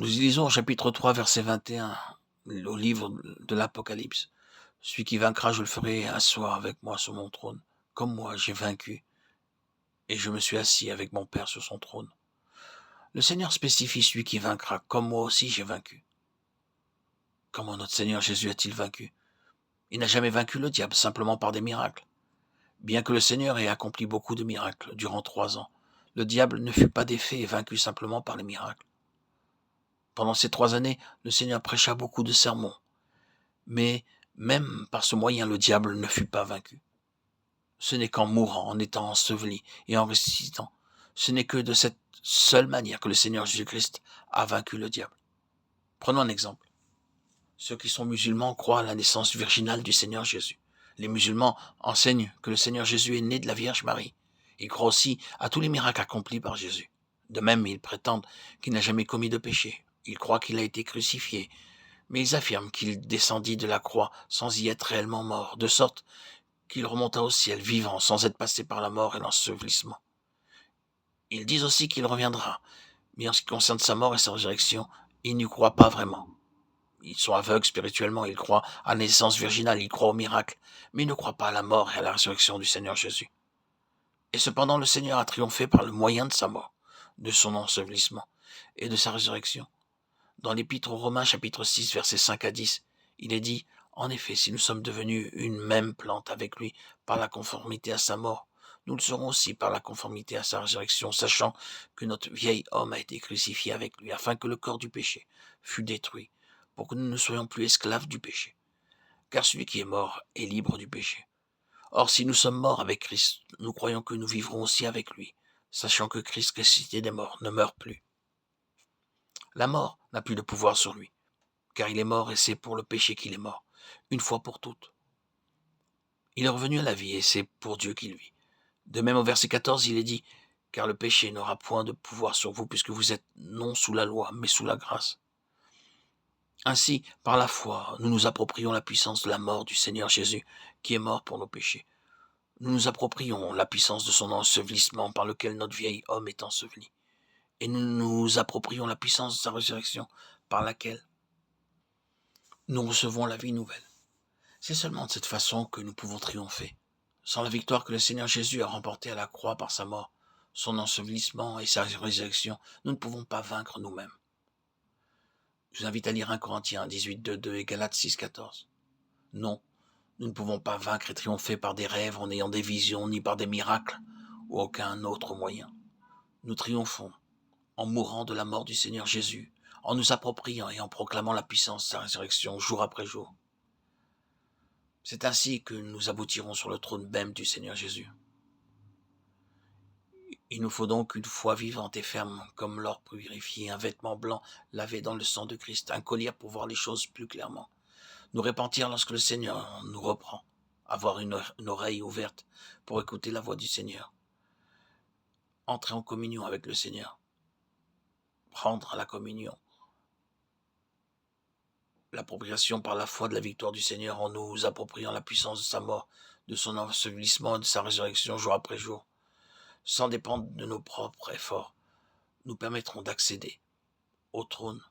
Nous lisons au chapitre 3, verset 21, au livre de l'Apocalypse. Celui qui vaincra, je le ferai asseoir avec moi sur mon trône, comme moi j'ai vaincu, et je me suis assis avec mon Père sur son trône. Le Seigneur spécifie celui qui vaincra, comme moi aussi j'ai vaincu. Comment notre Seigneur Jésus a-t-il vaincu? Il n'a jamais vaincu le diable simplement par des miracles. Bien que le Seigneur ait accompli beaucoup de miracles durant 3 ans, le diable ne fut pas défait et vaincu simplement par les miracles. Pendant ces 3 années, le Seigneur prêcha beaucoup de sermons, mais même par ce moyen, le diable ne fut pas vaincu. Ce n'est qu'en mourant, en étant enseveli et en ressuscitant, ce n'est que de cette seule manière que le Seigneur Jésus-Christ a vaincu le diable. Prenons un exemple. Ceux qui sont musulmans croient à la naissance virginale du Seigneur Jésus. Les musulmans enseignent que le Seigneur Jésus est né de la Vierge Marie. Ils croient aussi à tous les miracles accomplis par Jésus. De même, ils prétendent qu'il n'a jamais commis de péché. Ils croient qu'il a été crucifié, mais ils affirment qu'il descendit de la croix sans y être réellement mort, de sorte qu'il remonta au ciel vivant sans être passé par la mort et l'ensevelissement. Ils disent aussi qu'il reviendra, mais en ce qui concerne sa mort et sa résurrection, ils n'y croient pas vraiment. Ils sont aveugles spirituellement, ils croient à la naissance virginale, ils croient au miracle, mais ils ne croient pas à la mort et à la résurrection du Seigneur Jésus. Et cependant, le Seigneur a triomphé par le moyen de sa mort, de son ensevelissement et de sa résurrection. Dans l'Épître aux Romains, chapitre 6, versets 5 à 10, il est dit « En effet, si nous sommes devenus une même plante avec lui par la conformité à sa mort, nous le serons aussi par la conformité à sa résurrection, sachant que notre vieil homme a été crucifié avec lui, afin que le corps du péché fût détruit, pour que nous ne soyons plus esclaves du péché. Car celui qui est mort est libre du péché. Or, si nous sommes morts avec Christ, nous croyons que nous vivrons aussi avec lui, sachant que Christ ressuscité des morts ne meurt plus. La mort n'a plus de pouvoir sur lui, car il est mort et c'est pour le péché qu'il est mort, une fois pour toutes. Il est revenu à la vie et c'est pour Dieu qu'il vit. De même au verset 14, il est dit « Car le péché n'aura point de pouvoir sur vous puisque vous êtes non sous la loi, mais sous la grâce. » Ainsi, par la foi, nous nous approprions la puissance de la mort du Seigneur Jésus, qui est mort pour nos péchés. Nous nous approprions la puissance de son ensevelissement par lequel notre vieil homme est enseveli. Et nous nous approprions la puissance de sa résurrection par laquelle nous recevons la vie nouvelle. C'est seulement de cette façon que nous pouvons triompher. Sans la victoire que le Seigneur Jésus a remportée à la croix par sa mort, son ensevelissement et sa résurrection, nous ne pouvons pas vaincre nous-mêmes. Je vous invite à lire 1 Corinthiens 18, 2 et Galates 6, 14. Non, nous ne pouvons pas vaincre et triompher par des rêves en ayant des visions, ni par des miracles ou aucun autre moyen. Nous triomphons en mourant de la mort du Seigneur Jésus, en nous appropriant et en proclamant la puissance de sa résurrection jour après jour. C'est ainsi que nous aboutirons sur le trône même du Seigneur Jésus. Il nous faut donc une foi vivante et ferme, comme l'or purifié, un vêtement blanc lavé dans le sang de Christ, un collier pour voir les choses plus clairement. Nous repentir lorsque le Seigneur nous reprend, avoir une oreille ouverte pour écouter la voix du Seigneur, entrer en communion avec le Seigneur, prendre la communion, l'appropriation par la foi de la victoire du Seigneur en nous appropriant la puissance de sa mort, de son ensevelissement et de sa résurrection jour après jour, sans dépendre de nos propres efforts, nous permettront d'accéder au trône.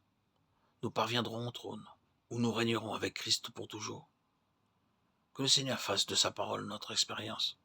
Nous parviendrons au trône, où nous régnerons avec Christ pour toujours. Que le Seigneur fasse de sa parole notre expérience.